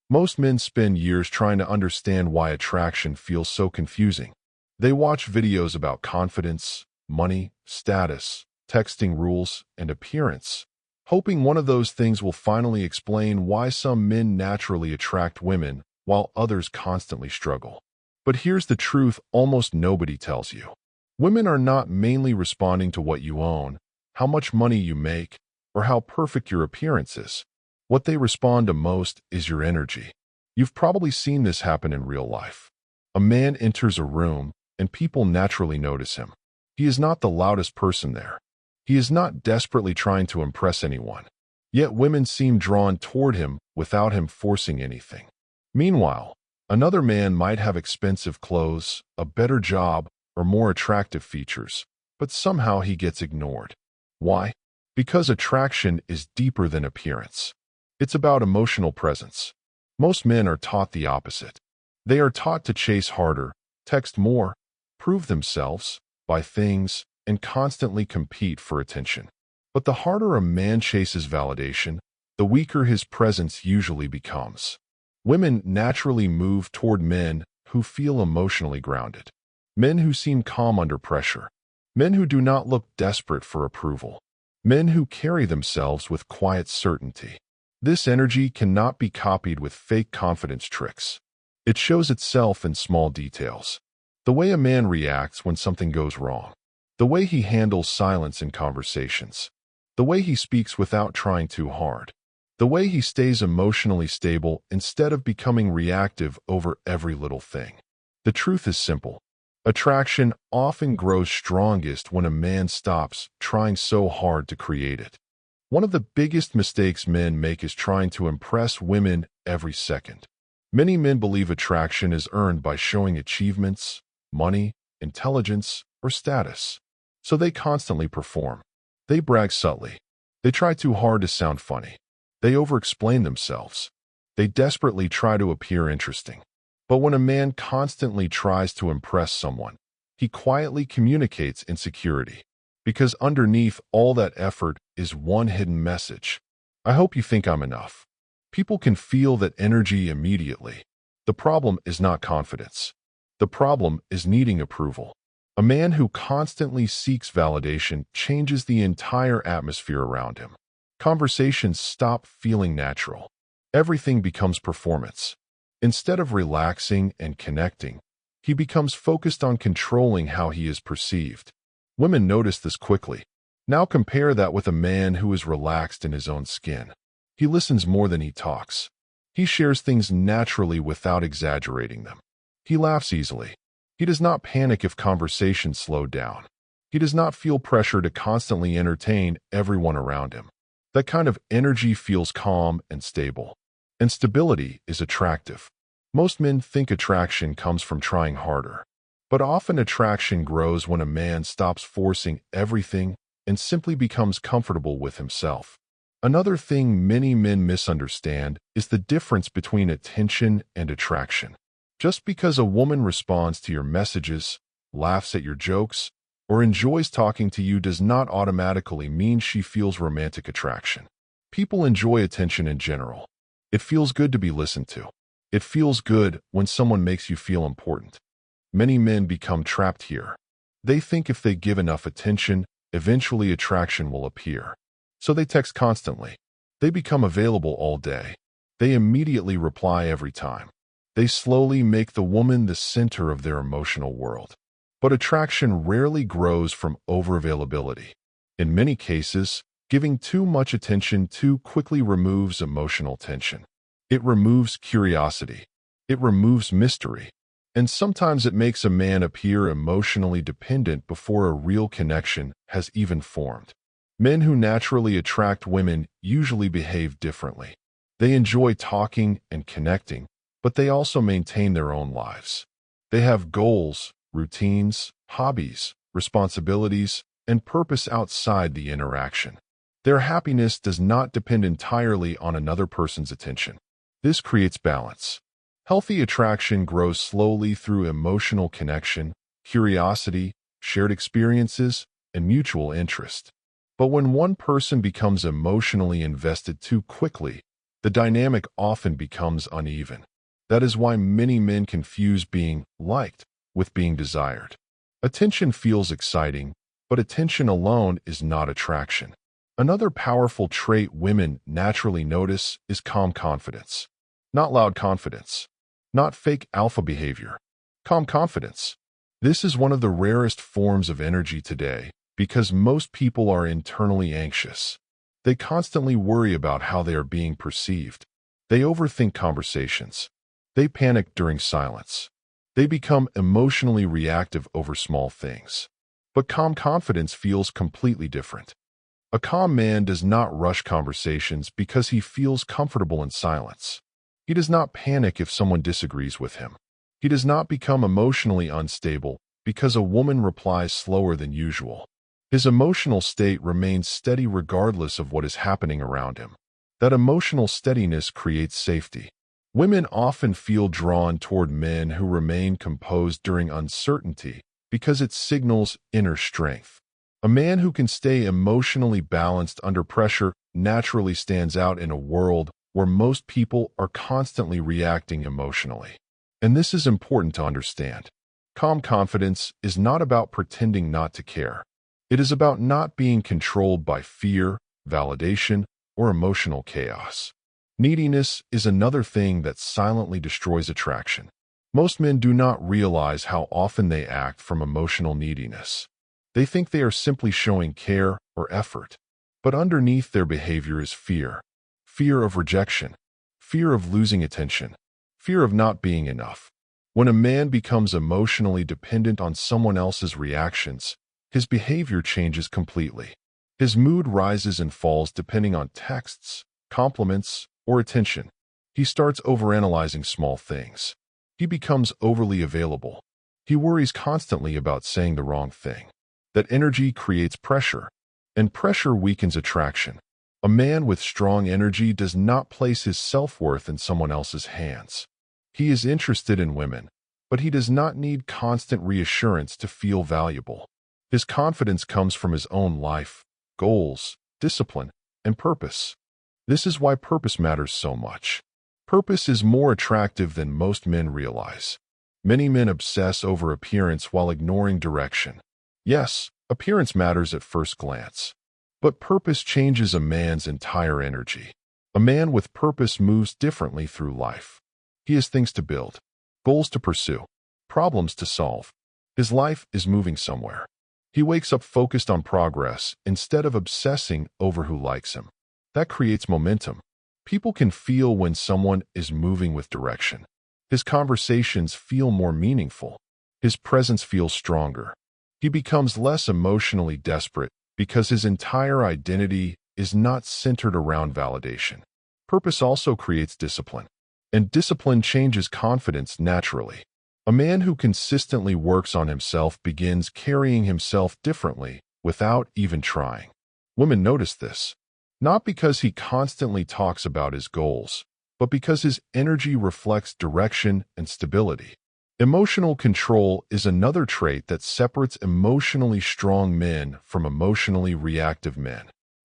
Most men spend years trying to understand why attraction feels so confusing. They watch videos about confidence, money, status, texting rules, and appearance, hoping one of those things will finally explain why some men naturally attract women while others constantly struggle. But here's the truth almost nobody tells you. Women are not mainly responding to what you own, how much money you make, or how perfect your appearance is. What they respond to most is your energy. You've probably seen this happen in real life. A man enters a room, and people naturally notice him. He is not the loudest person there. He is not desperately trying to impress anyone. Yet women seem drawn toward him without him forcing anything. Meanwhile, another man might have expensive clothes, a better job, or more attractive features, but somehow he gets ignored. Why? Because attraction is deeper than appearance. It's about emotional presence. Most men are taught the opposite. They are taught to chase harder, text more, prove themselves, buy things, and constantly compete for attention. But the harder a man chases validation, the weaker his presence usually becomes. Women naturally move toward men who feel emotionally grounded. Men who seem calm under pressure. Men who do not look desperate for approval. Men who carry themselves with quiet certainty. This energy cannot be copied with fake confidence tricks. It shows itself in small details. The way a man reacts when something goes wrong. The way he handles silence in conversations. The way he speaks without trying too hard. The way he stays emotionally stable instead of becoming reactive over every little thing. The truth is simple. Attraction often grows strongest when a man stops trying so hard to create it. One of the biggest mistakes men make is trying to impress women every second. Many men believe attraction is earned by showing achievements, money, intelligence, or status. So they constantly perform. They brag subtly. They try too hard to sound funny. They over-explain themselves. They desperately try to appear interesting. But when a man constantly tries to impress someone, he quietly communicates insecurity. Because underneath all that effort is one hidden message. I hope you think I'm enough. People can feel that energy immediately. The problem is not confidence. The problem is needing approval. A man who constantly seeks validation changes the entire atmosphere around him. Conversations stop feeling natural. Everything becomes performance. Instead of relaxing and connecting, he becomes focused on controlling how he is perceived. Women notice this quickly. Now compare that with a man who is relaxed in his own skin. He listens more than he talks. He shares things naturally without exaggerating them. He laughs easily. He does not panic if conversations slow down. He does not feel pressure to constantly entertain everyone around him. That kind of energy feels calm and stable. And stability is attractive. Most men think attraction comes from trying harder. But often attraction grows when a man stops forcing everything and simply becomes comfortable with himself. Another thing many men misunderstand is the difference between attention and attraction. Just because a woman responds to your messages, laughs at your jokes, or enjoys talking to you does not automatically mean she feels romantic attraction. People enjoy attention in general. It feels good to be listened to. It feels good when someone makes you feel important. Many men become trapped here. They think if they give enough attention, eventually attraction will appear. So they text constantly. They become available all day. They immediately reply every time. They slowly make the woman the center of their emotional world. But attraction rarely grows from overavailability. In many cases, giving too much attention too quickly removes emotional tension. It removes curiosity. It removes mystery. And sometimes it makes a man appear emotionally dependent before a real connection has even formed. Men who naturally attract women usually behave differently. They enjoy talking and connecting, but they also maintain their own lives. They have goals, routines, hobbies, responsibilities, and purpose outside the interaction. Their happiness does not depend entirely on another person's attention. This creates balance. Healthy attraction grows slowly through emotional connection, curiosity, shared experiences, and mutual interest. But when one person becomes emotionally invested too quickly, the dynamic often becomes uneven. That is why many men confuse being liked with being desired. Attention feels exciting, but attention alone is not attraction. Another powerful trait women naturally notice is calm confidence. Not loud confidence. Not fake alpha behavior. Calm confidence. This is one of the rarest forms of energy today because most people are internally anxious. They constantly worry about how they are being perceived. They overthink conversations. They panic during silence. They become emotionally reactive over small things. But calm confidence feels completely different. A calm man does not rush conversations because he feels comfortable in silence. He does not panic if someone disagrees with him. He does not become emotionally unstable because a woman replies slower than usual. His emotional state remains steady regardless of what is happening around him. That emotional steadiness creates safety. Women often feel drawn toward men who remain composed during uncertainty because it signals inner strength. A man who can stay emotionally balanced under pressure naturally stands out in a world where most people are constantly reacting emotionally. And this is important to understand. Calm confidence is not about pretending not to care. It is about not being controlled by fear, validation, or emotional chaos. Neediness is another thing that silently destroys attraction. Most men do not realize how often they act from emotional neediness. They think they are simply showing care or effort. But underneath their behavior is fear. Fear of rejection. Fear of losing attention. Fear of not being enough. When a man becomes emotionally dependent on someone else's reactions, his behavior changes completely. His mood rises and falls depending on texts, compliments, or attention. He starts overanalyzing small things. He becomes overly available. He worries constantly about saying the wrong thing. That energy creates pressure, and pressure weakens attraction. A man with strong energy does not place his self-worth in someone else's hands. He is interested in women, but he does not need constant reassurance to feel valuable. His confidence comes from his own life, goals, discipline, and purpose. This is why purpose matters so much. Purpose is more attractive than most men realize. Many men obsess over appearance while ignoring direction. Yes, appearance matters at first glance. But purpose changes a man's entire energy. A man with purpose moves differently through life. He has things to build, goals to pursue, problems to solve. His life is moving somewhere. He wakes up focused on progress instead of obsessing over who likes him. That creates momentum. People can feel when someone is moving with direction. His conversations feel more meaningful. His presence feels stronger. He becomes less emotionally desperate because his entire identity is not centered around validation. Purpose also creates discipline, and discipline changes confidence naturally. A man who consistently works on himself begins carrying himself differently without even trying. Women notice this, not because he constantly talks about his goals, but because his energy reflects direction and stability. Emotional control is another trait that separates emotionally strong men from emotionally reactive men.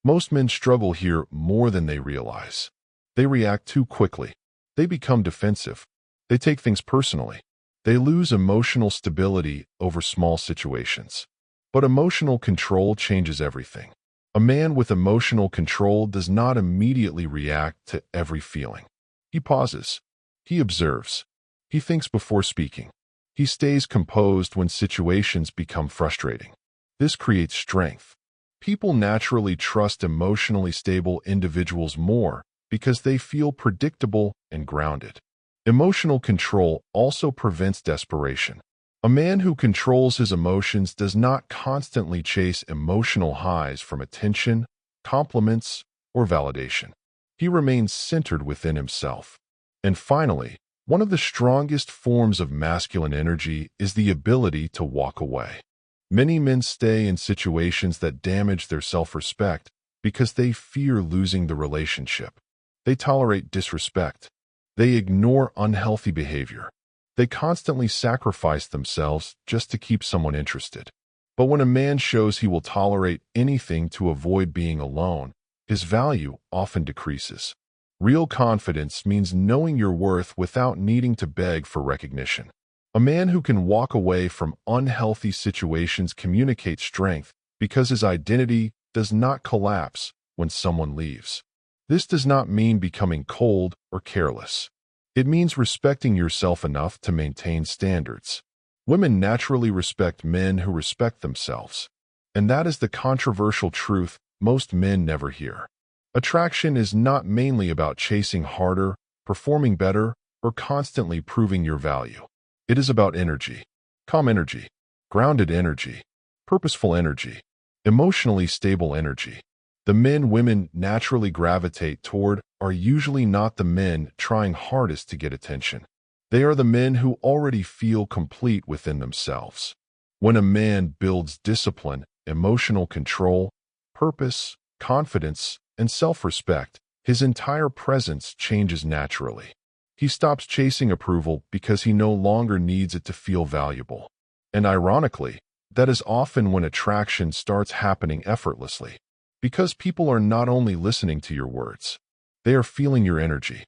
Most men struggle here more than they realize. They react too quickly. They become defensive. They take things personally. They lose emotional stability over small situations. But emotional control changes everything. A man with emotional control does not immediately react to every feeling. He pauses. He observes. He thinks before speaking. He stays composed when situations become frustrating. This creates strength. People naturally trust emotionally stable individuals more because they feel predictable and grounded. Emotional control also prevents desperation. A man who controls his emotions does not constantly chase emotional highs from attention, compliments, or validation. He remains centered within himself. And finally, one of the strongest forms of masculine energy is the ability to walk away. Many men stay in situations that damage their self-respect because they fear losing the relationship. They tolerate disrespect. They ignore unhealthy behavior. They constantly sacrifice themselves just to keep someone interested. But when a man shows he will tolerate anything to avoid being alone, his value often decreases. Real confidence means knowing your worth without needing to beg for recognition. A man who can walk away from unhealthy situations communicates strength because his identity does not collapse when someone leaves. This does not mean becoming cold or careless. It means respecting yourself enough to maintain standards. Women naturally respect men who respect themselves. And that is the controversial truth most men never hear. Attraction is not mainly about chasing harder, performing better, or constantly proving your value. It is about energy, calm energy, grounded energy, purposeful energy, emotionally stable energy. The men women naturally gravitate toward are usually not the men trying hardest to get attention. They are the men who already feel complete within themselves. When a man builds discipline, emotional control, purpose, confidence, and self-respect, his entire presence changes naturally. He stops chasing approval because he no longer needs it to feel valuable. And ironically, that is often when attraction starts happening effortlessly. Because people are not only listening to your words, they are feeling your energy.